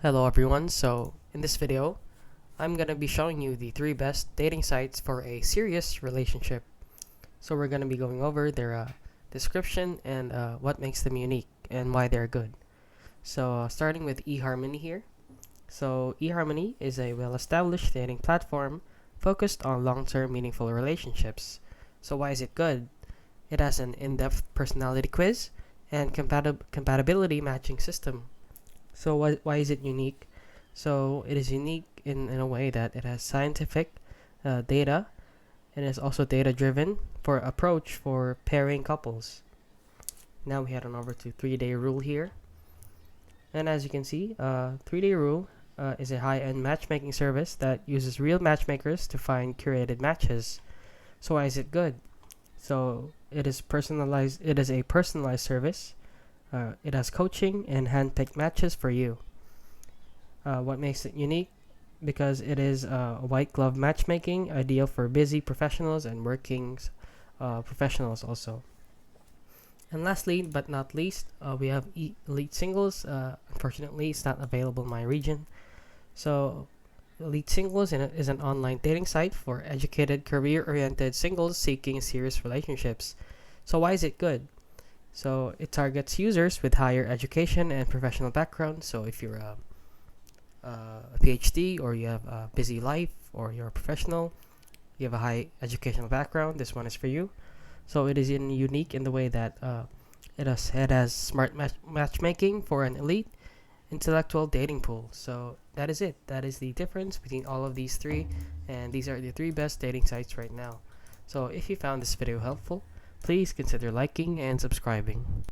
Hello everyone, so in this video, I'm gonna be showing you the 3 best dating sites for a serious relationship. So we're gonna be going over their description and what makes them unique and why they're good. So starting with eHarmony here. So eHarmony is a well-established dating platform focused on long-term meaningful relationships. So why is it good? It has an in-depth personality quiz and compatibility matching system. So why is it unique? So it is unique in a way that it has scientific data and is also data driven for approach for pairing couples. Now we head on over to 3-day rule here. And as you can see, 3-day rule is a high-end matchmaking service that uses real matchmakers to find curated matches. So why is it good? So it is personalized. It is a personalized service. It has coaching and hand-picked matches for you. What makes it unique? Because it is white glove matchmaking, ideal for busy professionals and working professionals also. And lastly, but not least, we have Elite Singles. Unfortunately, it's not available in my region. So, Elite Singles is an online dating site for educated, career-oriented singles seeking serious relationships. So, why is it good? So, it targets users with higher education and professional background. So, if you're a PhD or you have a busy life or you're a professional, you have a high educational background, this one is for you. So it is unique in the way that it has smart matchmaking for an elite intellectual dating pool. So that is it. That is the difference between all of these three, and these are the 3 best dating sites right now. So if you found this video helpful, please consider liking and subscribing.